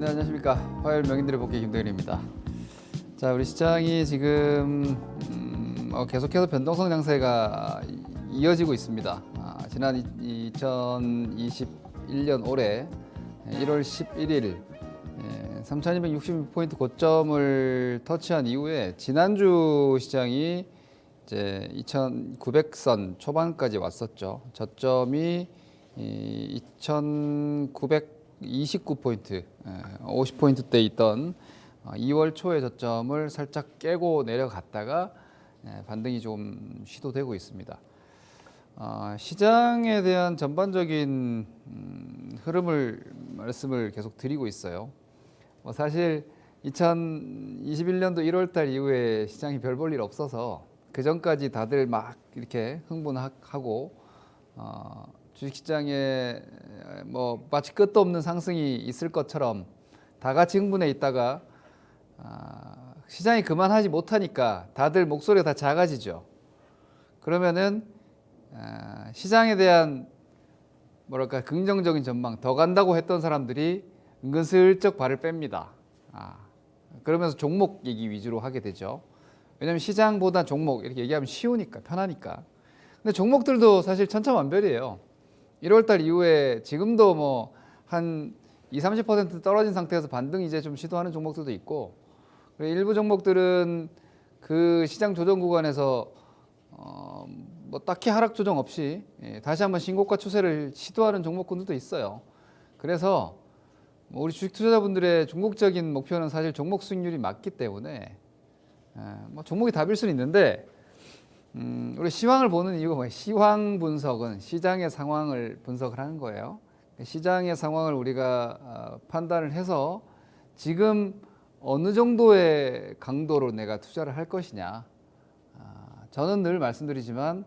네, 안녕하십니까. 화요일 명인들의 복귀 김대현입니다. 자, 우리 시장이 지금 계속해서 변동성 장세가 이어지고 있습니다. 지난 2021년 올해 1월 11일 3,260포인트 고점을 터치한 이후에 지난주 시장이 이제 2,900선 초반까지 왔었죠. 저점이 2,929포인트, 50포인트대 있던 2월 초의 저점을 살짝 깨고 내려갔다가 반등이 좀 시도되고 있습니다. 시장에 대한 전반적인 흐름을 말씀을 계속 드리고 있어요. 사실 2021년도 1월달 이후에 시장이 별 볼 일 없어서 그 전까지 다들 막 이렇게 흥분하고 주식시장에 뭐 마치 끝도 없는 상승이 있을 것처럼 다 같이 흥분해 있다가 시장이 그만하지 못하니까 다들 목소리가 다 작아지죠. 그러면은 시장에 대한 뭐랄까 긍정적인 전망 더 간다고 했던 사람들이 은근슬쩍 발을 뺍니다. 그러면서 종목 얘기 위주로 하게 되죠. 왜냐하면 시장보다 종목 이렇게 얘기하면 쉬우니까 편하니까. 근데 종목들도 사실 천차만별이에요. 1월달 이후에 지금도 뭐 한 20-30% 떨어진 상태에서 반등 이제 좀 시도하는 종목들도 있고, 일부 종목들은 그 시장 조정 구간에서 뭐 딱히 하락 조정 없이 다시 한번 신고가 추세를 시도하는 종목군들도 있어요. 그래서 우리 주식 투자자분들의 궁극적인 목표는 사실 종목 수익률이 맞기 때문에 뭐 종목이 답일 수는 있는데 우리 시황을 보는 이유가 뭐예요? 시황 분석은 시장의 상황을 분석을 하는 거예요. 시장의 상황을 우리가 판단을 해서 지금 어느 정도의 강도로 내가 투자를 할 것이냐. 저는 늘 말씀드리지만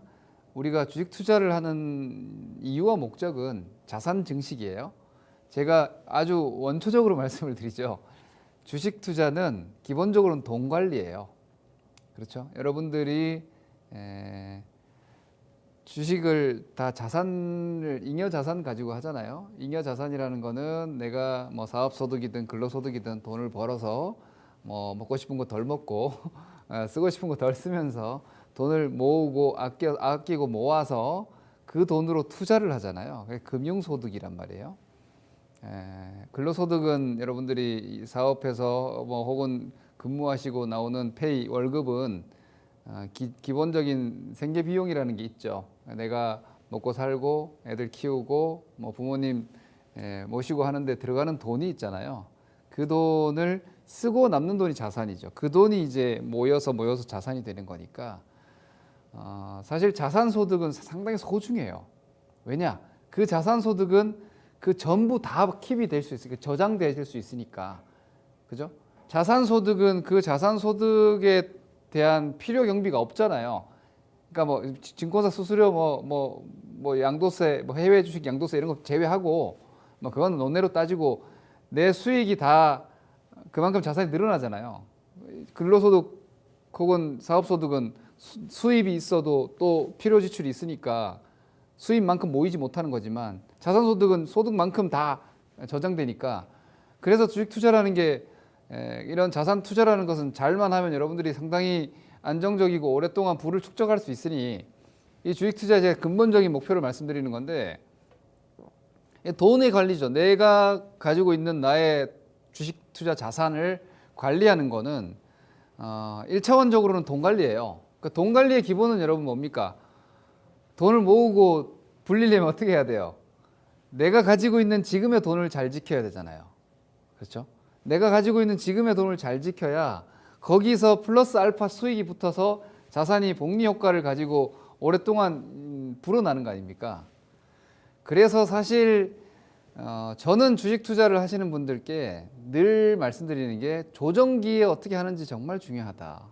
우리가 주식 투자를 하는 이유와 목적은 자산 증식이에요. 제가 아주 원초적으로 말씀을 드리죠. 주식 투자는 기본적으로는 돈 관리예요. 그렇죠? 여러분들이 주식을 다 자산을 잉여 자산 가지고 하잖아요. 잉여 자산이라는 거는 내가 뭐 사업 소득이든 근로 소득이든 돈을 벌어서 뭐 먹고 싶은 거 덜 먹고 쓰고 싶은 거 덜 쓰면서 돈을 모으고 아끼고 모아서 그 돈으로 투자를 하잖아요. 그게 금융소득이란 말이에요. 근로소득은 여러분들이 사업해서 뭐 혹은 근무하시고 나오는 페이 월급은 기본적인 생계 비용이라는 게 있죠. 내가 먹고 살고 애들 키우고 뭐 부모님 모시고 하는데 들어가는 돈이 있잖아요. 그 돈을 쓰고 남는 돈이 자산이죠. 그 돈이 이제 모여서 자산이 되는 거니까 사실 자산소득은 상당히 소중해요. 왜냐? 그 자산소득은 그 전부 다 킵이 될 수 있으니까 저장될 수 있으니까 그죠? 자산소득은 그 자산소득에 대한 필요 경비가 없잖아요. 그러니까 뭐 증권사 수수료 뭐 양도세 뭐 해외 주식 양도세 이런 거 제외하고 뭐 그건 논외로 따지고 내 수익이 다 그만큼 자산이 늘어나잖아요. 근로소득 혹은 사업소득은 수입이 있어도 또 필요 지출이 있으니까 수입만큼 모이지 못하는 거지만 자산소득은 소득만큼 다 저장되니까 그래서 주식 투자라는 게 이런 자산 투자라는 것은 잘만 하면 여러분들이 상당히 안정적이고 오랫동안 부를 축적할 수 있으니 이 주식 투자의 제가 근본적인 목표를 말씀드리는 건데 돈의 관리죠. 내가 가지고 있는 나의 주식 투자 자산을 관리하는 거는 1차원적으로는 돈 관리예요. 그러니까 돈 관리의 기본은 여러분 뭡니까? 돈을 모으고 불리려면 어떻게 해야 돼요? 내가 가지고 있는 지금의 돈을 잘 지켜야 되잖아요. 그렇죠? 내가 가지고 있는 지금의 돈을 잘 지켜야 거기서 플러스 알파 수익이 붙어서 자산이 복리 효과를 가지고 오랫동안 불어나는 거 아닙니까? 그래서 사실 저는 주식 투자를 하시는 분들께 늘 말씀드리는 게 조정기에 어떻게 하는지 정말 중요하다.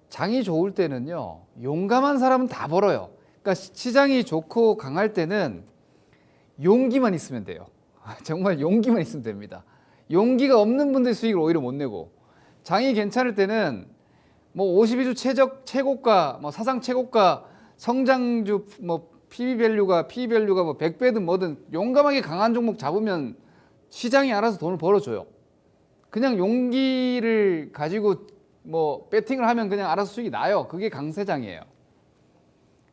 장이 좋을 때는요, 용감한 사람은 다 벌어요. 그러니까 시장이 좋고 강할 때는 용기만 있으면 돼요. 정말 용기만 있으면 됩니다. 용기가 없는 분들이 수익을 오히려 못 내고, 장이 괜찮을 때는 뭐 52주 최고가, 뭐 사상 최고가, 성장주, 뭐 PB 밸류가 뭐 100배든 뭐든 용감하게 강한 종목 잡으면 시장이 알아서 돈을 벌어줘요. 그냥 용기를 가지고 뭐 배팅을 하면 그냥 알아서 수익이 나요. 그게 강세장이에요.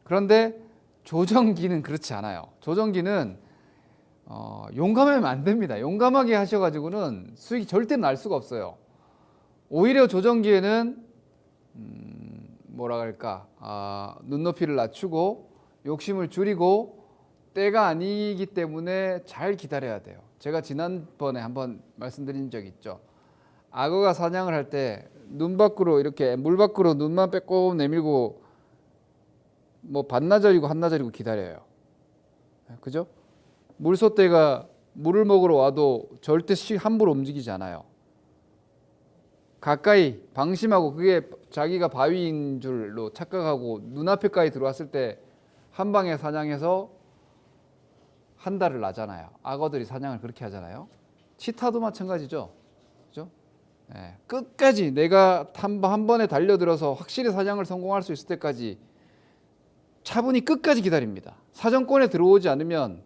그런데 조정기는 그렇지 않아요. 조정기는 용감하면 안 됩니다. 용감하게 하셔가지고는 수익이 절대 날 수가 없어요. 오히려 조정기에는 뭐라 할까, 눈높이를 낮추고 욕심을 줄이고 때가 아니기 때문에 잘 기다려야 돼요. 제가 지난번에 한번 말씀드린 적 있죠. 악어가 사냥을 할 때 눈 밖으로 이렇게 물 밖으로 눈만 빼꼼 내밀고 뭐 반나절이고 한나절이고 기다려요. 그죠? 물소떼가 물을 먹으러 와도 절대 함부로 움직이지 않아요. 가까이 방심하고 그게 자기가 바위인 줄로 착각하고 눈앞에까지 들어왔을 때 한 방에 사냥해서 한 달을 나잖아요. 악어들이 사냥을 그렇게 하잖아요. 치타도 마찬가지죠. 그죠? 네. 끝까지 내가 한 번에 달려들어서 확실히 사냥을 성공할 수 있을 때까지 차분히 끝까지 기다립니다. 사정권에 들어오지 않으면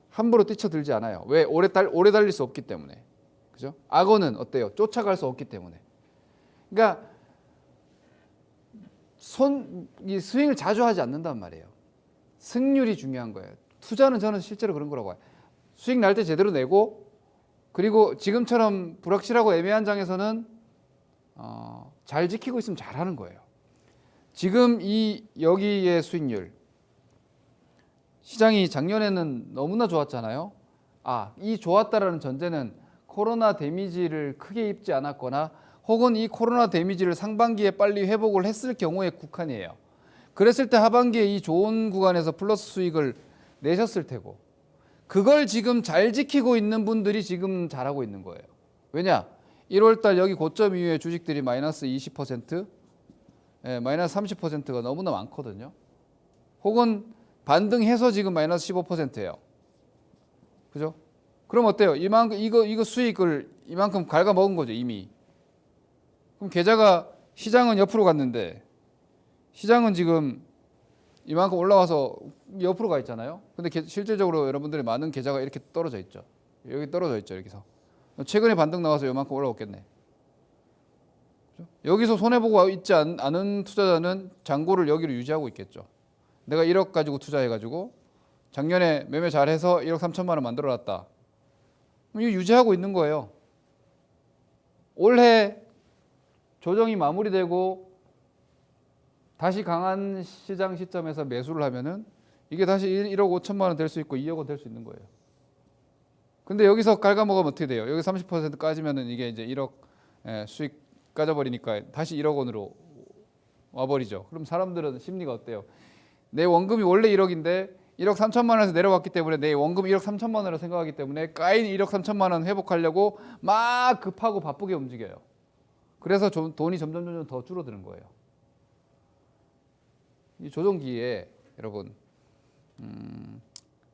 함부로 뛰쳐들지 않아요. 왜? 오래 달릴 수 없기 때문에. 그죠? 악어는 어때요? 쫓아갈 수 없기 때문에. 그러니까 이 스윙을 자주 하지 않는단 말이에요. 승률이 중요한 거예요. 투자는 저는 실제로 그런 거라고 봐요. 수익 날 때 제대로 내고, 그리고 지금처럼 불확실하고 애매한 장에서는 잘 지키고 있으면 잘하는 거예요. 지금 여기의 수익률, 시장이 작년에는 너무나 좋았잖아요. 이 좋았다라는 전제는 코로나 데미지를 크게 입지 않았거나 혹은 이 코로나 데미지를 상반기에 빨리 회복을 했을 경우의 국한이에요. 그랬을 때 하반기에 이 좋은 구간에서 플러스 수익을 내셨을 테고, 그걸 지금 잘 지키고 있는 분들이 지금 잘하고 있는 거예요. 왜냐? 1월달 여기 고점 이후에 주식들이 마이너스 20%, 마이너스 30%가 너무나 많거든요. 혹은 반등해서 지금 마이너스 15%예요. 그죠? 그럼 어때요? 이거 수익을 이만큼 갉아먹은 거죠, 이미. 그럼 계좌가, 시장은 옆으로 갔는데 시장은 지금 이만큼 올라와서 옆으로 가 있잖아요. 근데 실질적으로 여러분들의 많은 계좌가 이렇게 떨어져 있죠. 여기 떨어져 있죠, 여기서. 최근에 반등 나와서 이만큼 올라왔겠네. 그렇죠? 여기서 손해보고 있지 않은 투자자는 잔고를 여기로 유지하고 있겠죠. 내가 1억 가지고 투자해가지고 작년에 매매 잘해서 1억 3천만 원 만들어놨다. 이거 유지하고 있는 거예요. 올해 조정이 마무리되고 다시 강한 시장 시점에서 매수를 하면은 이게 다시 1억 5천만 원 될 수 있고 2억 원 될 수 있는 거예요. 근데 여기서 갉아먹으면 어떻게 돼요? 여기 30% 까지면은 이게 이제 1억 수익 까져버리니까 다시 1억 원으로 와버리죠. 그럼 사람들은 심리가 어때요? 내 원금이 원래 1억인데 1억 3천만 원에서 내려왔기 때문에 내 원금 1억 3천만 원으로 생각하기 때문에 까인 1억 3천만 원 회복하려고 막 급하고 바쁘게 움직여요. 그래서 돈이 점점 더 줄어드는 거예요. 이 조정기에 여러분,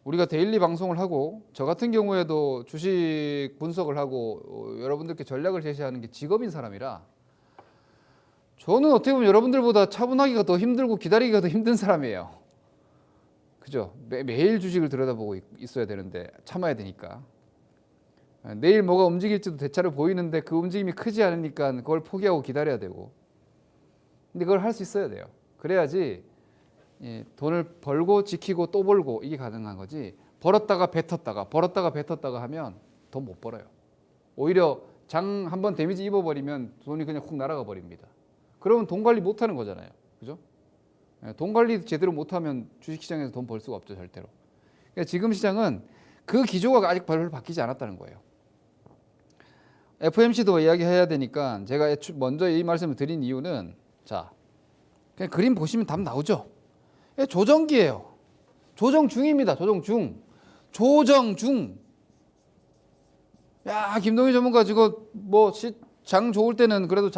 우리가 데일리 방송을 하고 저 같은 경우에도 주식 분석을 하고 여러분들께 전략을 제시하는 게 직업인 사람이라 저는 어떻게 보면 여러분들보다 차분하기가 더 힘들고 기다리기가 더 힘든 사람이에요. 그죠? 매일 주식을 들여다보고 있어야 되는데 참아야 되니까. 내일 뭐가 움직일지도 대차로 보이는데 그 움직임이 크지 않으니까 그걸 포기하고 기다려야 되고. 근데 그걸 할 수 있어야 돼요. 그래야지 돈을 벌고 지키고 또 벌고 이게 가능한 거지. 벌었다가 뱉었다가 하면 돈 못 벌어요. 오히려 장 한번 데미지 입어버리면 돈이 그냥 훅 날아가 버립니다. 그러면 돈 관리 못하는 거잖아요. 그죠? 돈 관리 제대로 못하면 주식시장에서 돈 벌 수가 없죠, 절대로. 그러니까 지금 시장은 그 기조가 아직 별로 바뀌지 않았다는 거예요. FOMC도 이야기해야 되니까 제가 먼저 이 말씀을 드린 이유는, 자, 그냥 그림 보시면 답 나오죠. 조정기예요. 조정 중입니다. 조정 중. 야, 김동희 전문가 지금 장 좋을 때는 그래도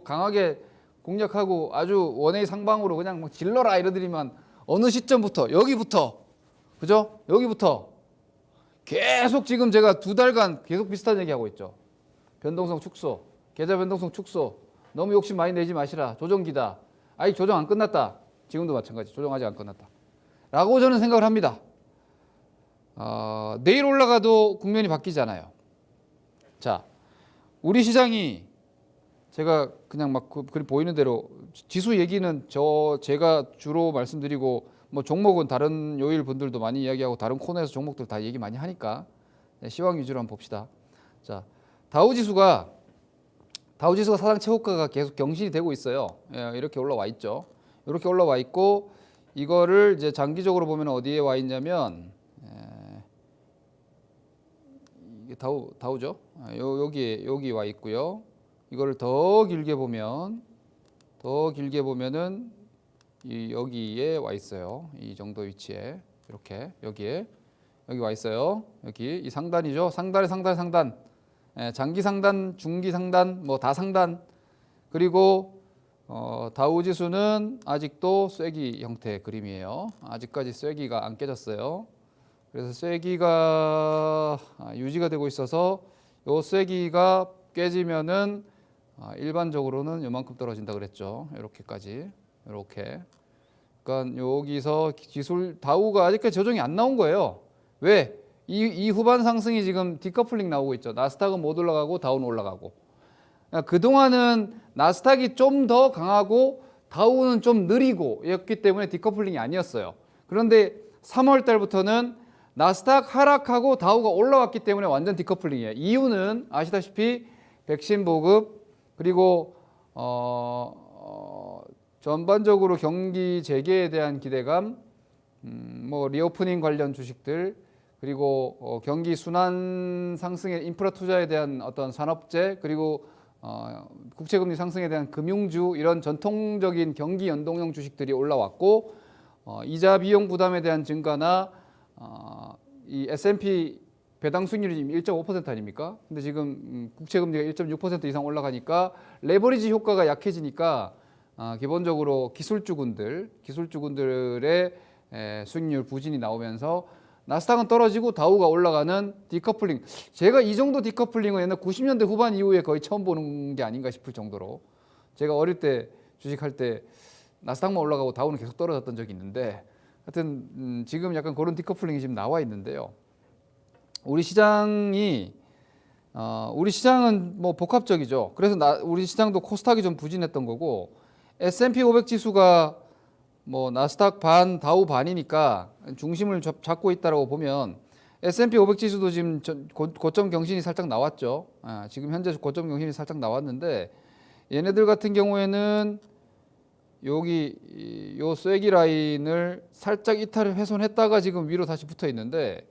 강하게 공략하고 아주 원웨이 상방으로 그냥 막 질러라 이러더니만 어느 시점부터 여기부터, 그죠? 여기부터 계속 지금 제가 2달간 계속 비슷한 얘기하고 있죠. 변동성 축소, 계좌 변동성 축소, 너무 욕심 많이 내지 마시라, 조정기다. 아직 조정 안 끝났다. 지금도 마찬가지, 조정 아직 안 끝났다 라고 저는 생각을 합니다. 내일 올라가도 국면이 바뀌잖아요. 자, 우리 시장이 제가 그냥 막 보이는 대로 지수 얘기는 제가 주로 말씀드리고 뭐 종목은 다른 요일 분들도 많이 이야기하고 다른 코너에서 종목들 다 얘기 많이 하니까 시황 위주로 한번 봅시다. 자, 다우지수가 사상 최고가가 계속 경신이 되고 있어요. 이렇게 올라와 있죠. 이렇게 올라와 있고 이거를 이제 장기적으로 보면 어디에 와 있냐면 이게 다우죠. 여기 와 있고요. 이거를 더 길게 보면은 여기에 와 있어요. 이 정도 위치에 이렇게 여기 와 있어요. 여기 이 상단이죠. 상단. 장기 상단, 중기 상단, 뭐 다 상단. 그리고 다우 지수는 아직도 쐐기 형태의 그림이에요. 아직까지 쐐기가 안 깨졌어요. 그래서 쐐기가 유지가 되고 있어서 요 쐐기가 깨지면은 일반적으로는 요만큼 떨어진다 그랬죠. 이렇게까지. 이렇게. 그러니까 여기서 기술 다우가 아직까지 조정이 안 나온 거예요. 왜? 이 후반 상승이 지금 디커플링 나오고 있죠. 나스닥은 못 올라가고 다우는 올라가고. 그러니까 그동안은 나스닥이 좀 더 강하고 다우는 좀 느리고였기 때문에 디커플링이 아니었어요. 그런데 3월 달부터는 나스닥 하락하고 다우가 올라왔기 때문에 완전 디커플링이에요. 이유는 아시다시피 백신 보급 그리고 전반적으로 경기 재개에 대한 기대감, 뭐 리오프닝 관련 주식들 그리고 경기 순환 상승의 인프라 투자에 대한 어떤 산업재 그리고 국채금리 상승에 대한 금융주 이런 전통적인 경기 연동형 주식들이 올라왔고 이자 비용 부담에 대한 증가나 이 S&P 배당 수익률이 지금 1.5% 아닙니까? 근데 지금 국채금리가 1.6% 이상 올라가니까 레버리지 효과가 약해지니까 기본적으로 기술주군들의 수익률 부진이 나오면서 나스닥은 떨어지고 다우가 올라가는 디커플링. 제가 이 정도 디커플링은 옛날 90년대 후반 이후에 거의 처음 보는 게 아닌가 싶을 정도로 제가 어릴 때 주식할 때 나스닥만 올라가고 다우는 계속 떨어졌던 적이 있는데 하여튼 지금 약간 그런 디커플링이 지금 나와 있는데요. 우리 시장은 뭐 복합적이죠. 그래서 우리 시장도 코스닥이 좀 부진했던 거고 S&P 500 지수가 뭐 나스닥 반, 다우 반이니까 중심을 잡고 있다라고 보면 S&P 500 지수도 지금 고점 경신이 살짝 나왔죠. 지금 현재 고점 경신이 살짝 나왔는데 얘네들 같은 경우에는 여기 요 쐐기 라인을 살짝 이탈을 훼손했다가 지금 위로 다시 붙어 있는데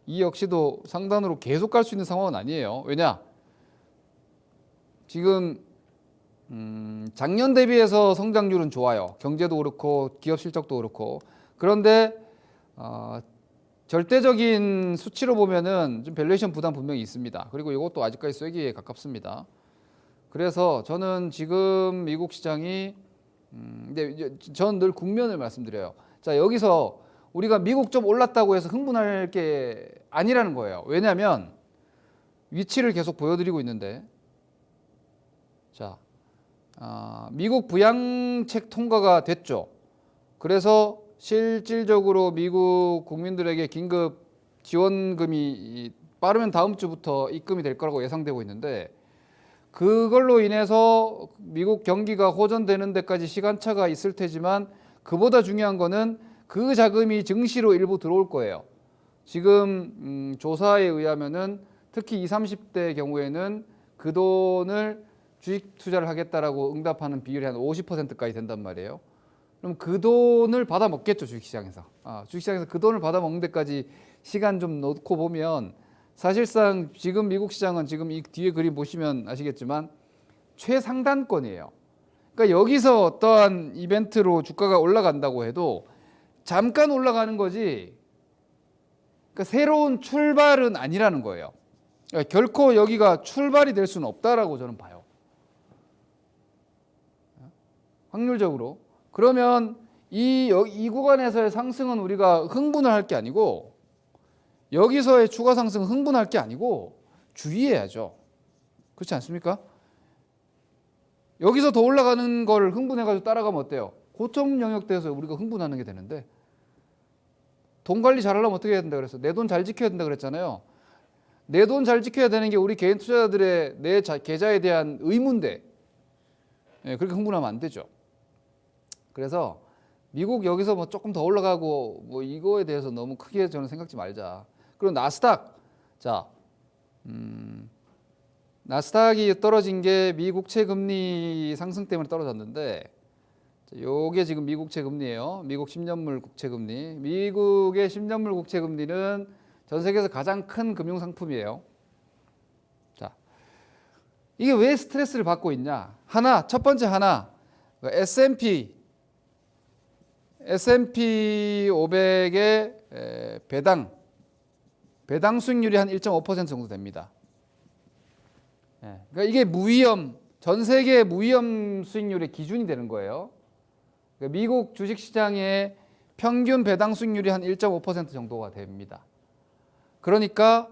이 역시도 상단으로 계속 갈 수 있는 상황은 아니에요. 왜냐? 지금 작년 대비해서 성장률은 좋아요. 경제도 그렇고 기업 실적도 그렇고. 그런데 절대적인 수치로 보면은 좀 밸류에이션 부담 분명히 있습니다. 그리고 이것도 아직까지 쐐기에 가깝습니다. 그래서 저는 지금 미국 시장이 근데 저는 늘 국면을 말씀드려요. 자, 여기서 우리가 미국 좀 올랐다고 해서 흥분할 게 아니라는 거예요. 왜냐하면 위치를 계속 보여드리고 있는데 자, 미국 부양책 통과가 됐죠. 그래서 실질적으로 미국 국민들에게 긴급 지원금이 빠르면 다음 주부터 입금이 될 거라고 예상되고 있는데 그걸로 인해서 미국 경기가 호전되는 데까지 시간차가 있을 테지만 그보다 중요한 거는 그 자금이 증시로 일부 들어올 거예요. 지금 조사에 의하면은 특히 20, 30대 경우에는 그 돈을 주식 투자를 하겠다라고 응답하는 비율이 한 50%까지 된단 말이에요. 그럼 그 돈을 받아 먹겠죠, 주식시장에서. 주식시장에서 그 돈을 받아 먹는 데까지 시간 좀 놓고 보면 사실상 지금 미국 시장은 지금 이 뒤에 그림 보시면 아시겠지만 최상단권이에요. 그러니까 여기서 어떠한 이벤트로 주가가 올라간다고 해도 잠깐 올라가는 거지 그러니까 새로운 출발은 아니라는 거예요. 그러니까 결코 여기가 출발이 될 수는 없다라고 저는 봐요. 확률적으로. 그러면 이 구간에서의 상승은 우리가 흥분을 할 게 아니고 여기서의 추가 상승은 흥분할 게 아니고 주의해야죠. 그렇지 않습니까? 여기서 더 올라가는 걸 흥분해가지고 따라가면 어때요? 고점 영역대에서 우리가 흥분하는 게 되는데 돈 관리 잘하려면 어떻게 해야 된다 그랬어? 내 돈 잘 지켜야 된다 그랬잖아요. 내 돈 잘 지켜야 되는 게 우리 개인 투자자들의 내 계좌에 대한 의무인데 그렇게 흥분하면 안 되죠. 그래서 미국 여기서 뭐 조금 더 올라가고 뭐 이거에 대해서 너무 크게 저는 생각지 말자. 그리고 나스닥. 자, 나스닥이 떨어진 게 미국채 금리 상승 때문에 떨어졌는데 요게 지금 미국채 금리예요. 미국 10년물 국채 금리. 미국의 10년물 국채 금리는 전 세계에서 가장 큰 금융 상품이에요. 자, 이게 왜 스트레스를 받고 있냐? 첫 번째 S&P 500의 배당 수익률이 한 1.5% 정도 됩니다. 그러니까 이게 전 세계 무위험 수익률의 기준이 되는 거예요. 그러니까 미국 주식시장의 평균 배당 수익률이 한 1.5% 정도가 됩니다. 그러니까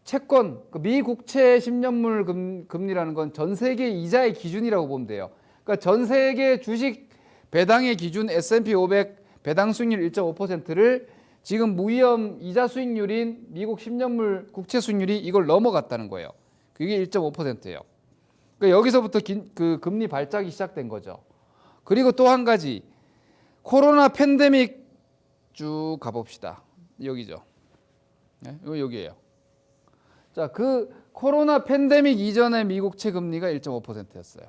채권, 미국채 10년물 금리라는 건 전 세계 이자의 기준이라고 보면 돼요. 그러니까 전 세계 주식 배당의 기준 S&P 500 배당 수익률 1.5%를 지금 무위험 이자 수익률인 미국 10년물 국채 수익률이 이걸 넘어갔다는 거예요. 그게 1.5%예요. 그러니까 여기서부터 그 금리 발작이 시작된 거죠. 그리고 또 한 가지 코로나 팬데믹 쭉 가봅시다. 여기죠. 네? 여기에요. 자, 그 코로나 팬데믹 이전의 미국채 금리가 1.5%였어요.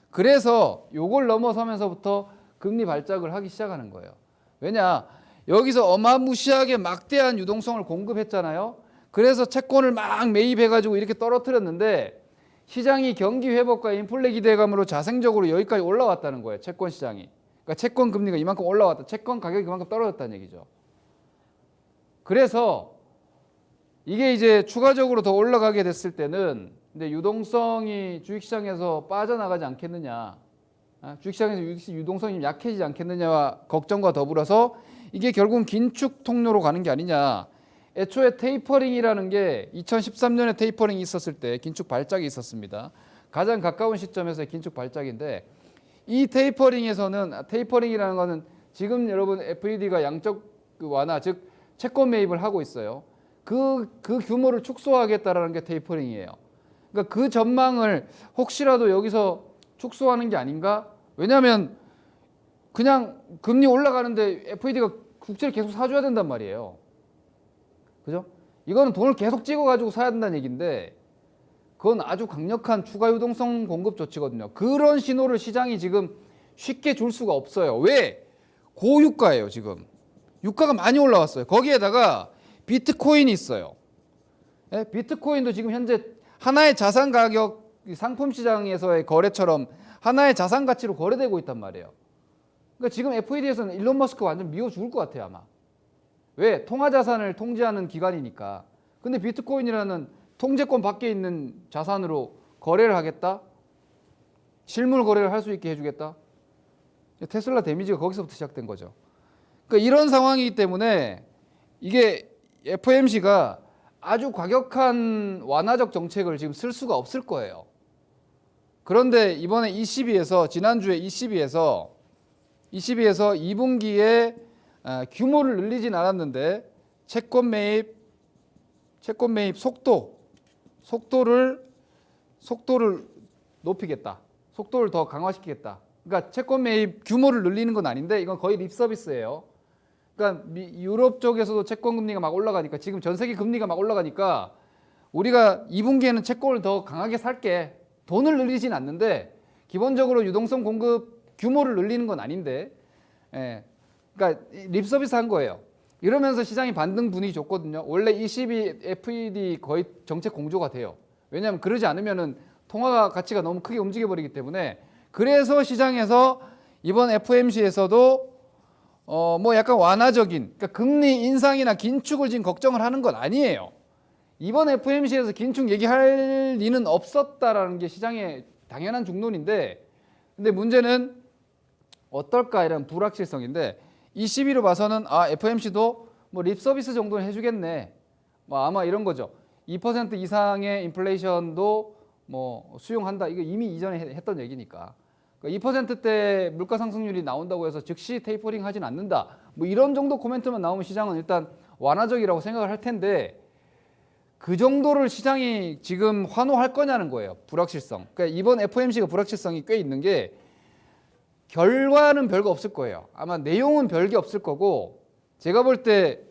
그래서 요걸 넘어서면서부터 금리 발작을 하기 시작하는 거예요. 왜냐? 여기서 어마무시하게 막대한 유동성을 공급했잖아요. 그래서 채권을 막 매입해가지고 이렇게 떨어뜨렸는데 시장이 경기 회복과 인플레 기대감으로 자생적으로 여기까지 올라왔다는 거예요. 채권 시장이. 그러니까 채권 금리가 이만큼 올라왔다. 채권 가격이 그만큼 떨어졌다는 얘기죠. 그래서 이게 이제 추가적으로 더 올라가게 됐을 때는 근데 유동성이 주식시장에서 빠져나가지 않겠느냐. 주식시장에서 유동성이 약해지지 않겠느냐와 걱정과 더불어서 이게 결국은 긴축 통로로 가는 게 아니냐. 애초에 테이퍼링이라는 게 2013년에 테이퍼링이 있었을 때 긴축 발작이 있었습니다. 가장 가까운 시점에서의 긴축 발작인데 이 테이퍼링이라는 거는 지금 여러분 FED가 양적 완화 즉 채권 매입을 하고 있어요. 그 규모를 축소하겠다라는 게 테이퍼링이에요. 그러니까 그 전망을 혹시라도 여기서 축소하는 게 아닌가? 왜냐하면 그냥 금리 올라가는데 FED가 국채를 계속 사줘야 된단 말이에요. 그죠? 이거는 돈을 계속 찍어가지고 사야 된다는 얘기인데 그건 아주 강력한 추가 유동성 공급 조치거든요. 그런 신호를 시장이 지금 쉽게 줄 수가 없어요. 왜? 고유가예요, 지금. 유가가 많이 올라왔어요. 거기에다가 비트코인이 있어요. 네? 비트코인도 지금 현재 하나의 자산 가격, 상품 시장에서의 거래처럼 하나의 자산 가치로 거래되고 있단 말이에요. 그러니까 지금 FED에서는 일론 머스크 완전 미워 죽을 것 같아요, 아마. 왜? 통화 자산을 통제하는 기관이니까. 근데 비트코인이라는 통제권 밖에 있는 자산으로 거래를 하겠다? 실물 거래를 할 수 있게 해주겠다? 테슬라 데미지가 거기서부터 시작된 거죠. 그러니까 이런 상황이기 때문에 이게 FOMC가 아주 과격한 완화적 정책을 지금 쓸 수가 없을 거예요. 그런데 이번에 지난주에 ECB에서 2분기에 규모를 늘리진 않았는데 채권 매입 속도를 높이겠다. 속도를 더 강화시키겠다. 그러니까 채권 매입 규모를 늘리는 건 아닌데 이건 거의 립 서비스예요. 그러니까 유럽 쪽에서도 채권 금리가 막 올라가니까 지금 전 세계 금리가 막 올라가니까 우리가 2분기에는 채권을 더 강하게 살게. 돈을 늘리진 않는데 기본적으로 유동성 공급 규모를 늘리는 건 아닌데 그러니까 립 서비스 한 거예요. 이러면서 시장이 반등 분위기 좋거든요. 원래 ECB, FED 거의 정책 공조가 돼요. 왜냐하면 그러지 않으면은 통화 가치가 너무 크게 움직여 버리기 때문에 그래서 시장에서 이번 FOMC에서도 뭐 약간 완화적인 그러니까 금리 인상이나 긴축을 지금 걱정을 하는 건 아니에요. 이번 FOMC에서 긴축 얘기할 리는 없었다라는 게 시장의 당연한 중론인데 근데 문제는 어떨까 이런 불확실성인데 ECB로 봐서는 FOMC도 뭐 립 서비스 정도는 해주겠네. 뭐 아마 이런 거죠. 2% 이상의 인플레이션도 뭐 수용한다. 이거 이미 이전에 했던 얘기니까. 그러니까 2%대 물가 상승률이 나온다고 해서 즉시 테이퍼링 하진 않는다. 뭐 이런 정도 코멘트만 나오면 시장은 일단 완화적이라고 생각을 할 텐데 그 정도를 시장이 지금 환호할 거냐는 거예요. 불확실성. 그러니까 이번 FOMC가 불확실성이 꽤 있는 게 결과는 별거 없을 거예요. 아마 내용은 별게 없을 거고 제가 볼 때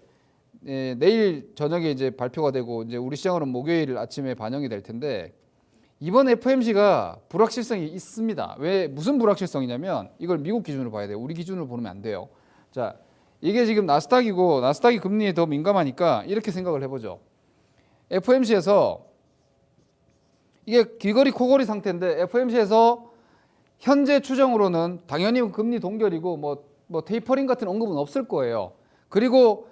내일 저녁에 이제 발표가 되고 이제 우리 시장으로는 목요일 아침에 반영이 될 텐데 이번 FOMC가 불확실성이 있습니다. 왜 무슨 불확실성이냐면 이걸 미국 기준으로 봐야 돼요. 우리 기준으로 보면 안 돼요. 자, 이게 지금 나스닥이고 나스닥이 금리에 더 민감하니까 이렇게 생각을 해보죠. FOMC에서 이게 귀걸이 코걸이 상태인데 FOMC에서 현재 추정으로는 당연히 금리 동결이고 뭐 테이퍼링 같은 언급은 없을 거예요. 그리고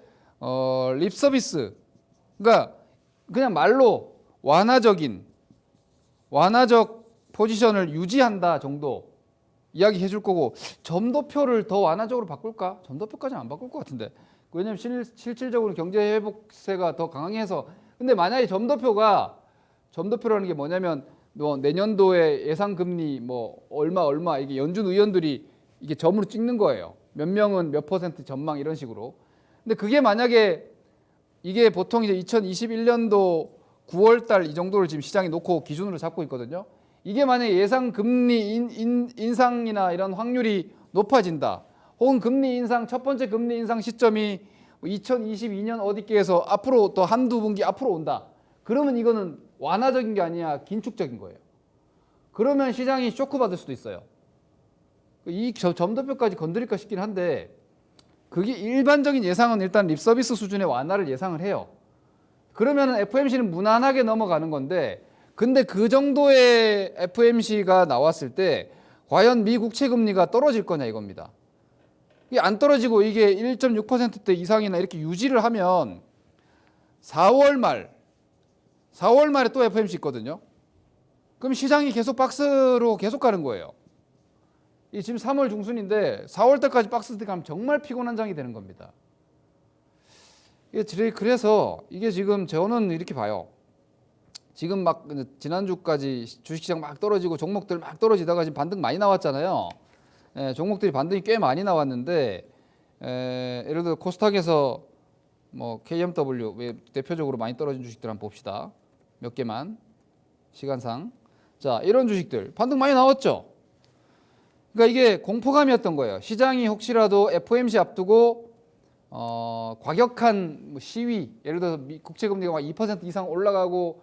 립 서비스, 그러니까 그냥 말로 완화적 포지션을 유지한다 정도 이야기해 줄 거고 점도표를 더 완화적으로 바꿀까? 점도표까지는 안 바꿀 것 같은데 왜냐면 실질적으로 경제 회복세가 더 강해서 근데 만약에 점도표라는 게 뭐냐면 뭐 내년도에 예상 금리 뭐 얼마 이게 연준 의원들이 이게 점으로 찍는 거예요. 몇 명은 몇 퍼센트 전망 이런 식으로. 근데 그게 만약에 이게 보통 이제 2021년도 9월 달 이 정도를 지금 시장이 놓고 기준으로 잡고 있거든요. 이게 만약에 예상 금리 인상이나 이런 확률이 높아진다. 혹은 금리 인상 첫 번째 금리 인상 시점이 2022년 어디께에서 앞으로 또 한두 분기 앞으로 온다. 그러면 이거는 완화적인 게 아니야 긴축적인 거예요. 그러면 시장이 쇼크 받을 수도 있어요. 이 점도표까지 건드릴까 싶긴 한데 그게 일반적인 예상은 일단 립서비스 수준의 완화를 예상을 해요. 그러면 FOMC는 무난하게 넘어가는 건데 근데 그 정도의 FOMC가 나왔을 때 과연 미 국채 금리가 떨어질 거냐 이겁니다. 이게 안 떨어지고 이게 1.6%대 이상이나 이렇게 유지를 하면 4월 말에 또 FOMC 있거든요. 그럼 시장이 계속 박스로 계속 가는 거예요. 이 지금 3월 중순인데 4월 달까지 박스 가면 정말 피곤한 장이 되는 겁니다. 그래서 이게 지금 저는 이렇게 봐요. 지금 막 지난주까지 주식시장 막 떨어지고 종목들 막 떨어지다가 지금 반등 많이 나왔잖아요. 종목들이 반등이 꽤 많이 나왔는데 예를 들어 코스닥에서 뭐 KMW 대표적으로 많이 떨어진 주식들 한번 봅시다. 몇 개만 시간상. 자, 이런 주식들 반등 많이 나왔죠. 그러니까 이게 공포감이었던 거예요. 시장이 혹시라도 FOMC 앞두고 과격한 시위, 예를 들어서 국채금리가 막 2% 이상 올라가고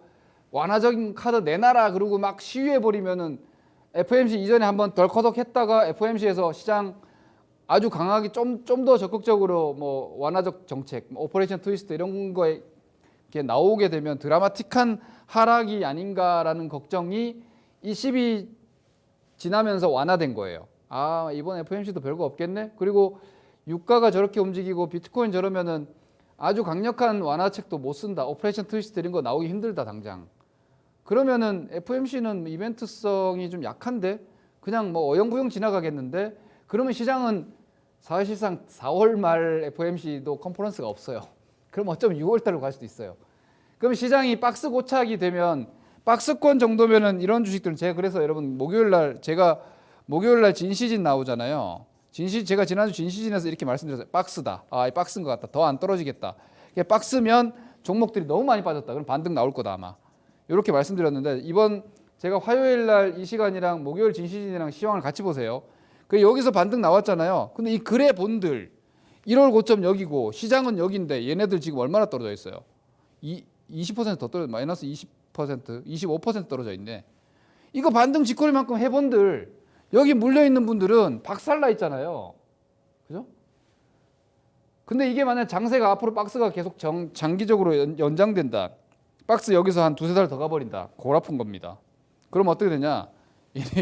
완화적인 카드 내놔라 그러고 막 시위해 버리면은 FOMC 이전에 한번 덜커덕했다가 FOMC에서 시장 아주 강하게 좀 더 적극적으로 뭐 완화적 정책, 오퍼레이션 트위스트 이런 거에 나오게 되면 드라마틱한 하락이 아닌가라는 걱정이 이 시비 지나면서 완화된 거예요. 아, 이번 FOMC도 별거 없겠네. 그리고 유가가 저렇게 움직이고 비트코인 저러면은 아주 강력한 완화책도 못 쓴다. 오퍼레이션 트위스트 이런 거 나오기 힘들다 당장. 그러면은 FOMC는 이벤트성이 좀 약한데 그냥 뭐 어영부영 지나가겠는데 그러면 시장은 사실상 4월 말 FOMC도 컨퍼런스가 없어요. 그럼 어쩌면 6월 달로 갈 수도 있어요. 그럼 시장이 박스 고착이 되면 박스권 정도면은 이런 주식들은 제가 그래서 여러분 목요일 날 진시진 나오잖아요. 제가 지난주 진시진에서 이렇게 말씀드렸어요. 박스다. 아, 박스인 것 같다. 더 안 떨어지겠다. 박스면 종목들이 너무 많이 빠졌다. 그럼 반등 나올 거다 아마. 이렇게 말씀드렸는데 이번 제가 화요일 날 이 시간이랑 목요일 진시진이랑 시황을 같이 보세요. 그 여기서 반등 나왔잖아요. 근데 이 그래 본들 1월 고점 여기고 시장은 여기인데 얘네들 지금 얼마나 떨어져 있어요? 20%더 떨어져 마이너스 20%, 25% 떨어져 있네. 이거 반등 직거래만큼 해본들 여기 물려 있는 분들은 박살나 있잖아요. 그죠? 근데 이게 만약 장세가 앞으로 박스가 계속 장기적으로 연장된다. 박스 여기서 한 두세 달 더 가버린다. 골 아픈 겁니다. 그럼 어떻게 되냐?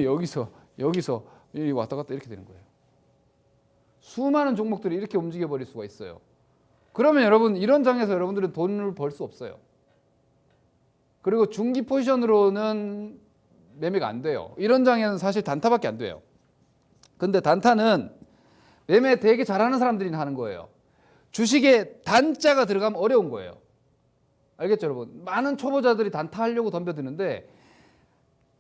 여기서 여기 왔다 갔다 이렇게 되는 거예요. 수많은 종목들이 이렇게 움직여 버릴 수가 있어요. 그러면 여러분 이런 장에서 여러분들은 돈을 벌 수 없어요. 그리고 중기 포지션으로는 매매가 안 돼요. 이런 장에는 사실 단타밖에 안 돼요. 근데 단타는 매매 되게 잘하는 사람들이 하는 거예요. 주식에 단자가 들어가면 어려운 거예요. 알겠죠, 여러분? 많은 초보자들이 단타 하려고 덤벼드는데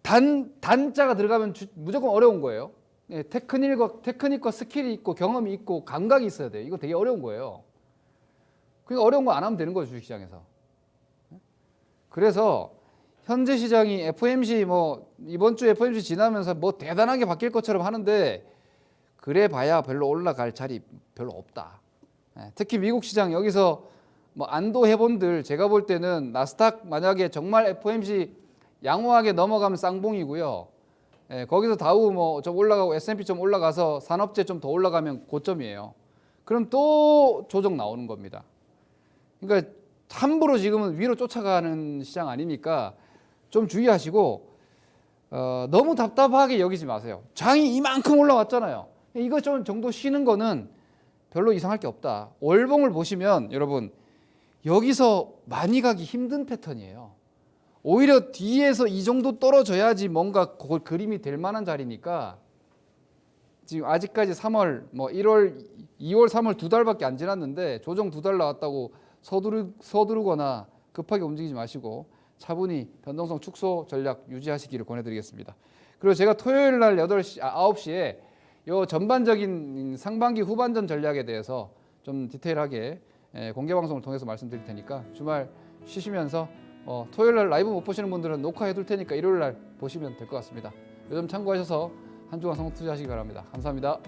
단자가 들어가면 무조건 어려운 거예요. 예, 테크닉과 스킬이 있고 경험이 있고 감각이 있어야 돼요. 이거 되게 어려운 거예요. 그러니까 어려운 거 안 하면 되는 거죠, 주식시장에서. 그래서 현재 시장이 FOMC 이번 주 FOMC 지나면서 대단하게 바뀔 것처럼 하는데 그래 봐야 별로 올라갈 자리 별로 없다. 특히 미국 시장 여기서 안도해본들 제가 볼 때는 나스닥 만약에 정말 FOMC 양호하게 넘어가면 쌍봉이고요. 거기서 다우 좀 올라가고 S&P 좀 올라가서 산업재 좀 더 올라가면 고점이에요. 그럼 또 조정 나오는 겁니다. 그러니까 함부로 지금은 위로 쫓아가는 시장 아니니까 좀 주의하시고 너무 답답하게 여기지 마세요. 장이 이만큼 올라왔잖아요. 이거 좀 정도 쉬는 거는 별로 이상할 게 없다. 월봉을 보시면 여러분 여기서 많이 가기 힘든 패턴이에요. 오히려 뒤에서 이 정도 떨어져야지 뭔가 그림이 될 만한 자리니까 지금 아직까지 3월, 1월, 2월, 3월 2달밖에 안 지났는데 조정 2달 나왔다고 서두르거나 급하게 움직이지 마시고 차분히 변동성 축소 전략 유지하시기를 권해드리겠습니다. 그리고 제가 토요일 날 9시에 요 전반적인 상반기 후반전 전략에 대해서 좀 디테일하게 공개 방송을 통해서 말씀드릴 테니까 주말 쉬시면서 토요일 날 라이브 못 보시는 분들은 녹화해 둘 테니까 일요일 날 보시면 될 것 같습니다. 요즘 참고하셔서 한 주간 성공 투자하시기 바랍니다. 감사합니다.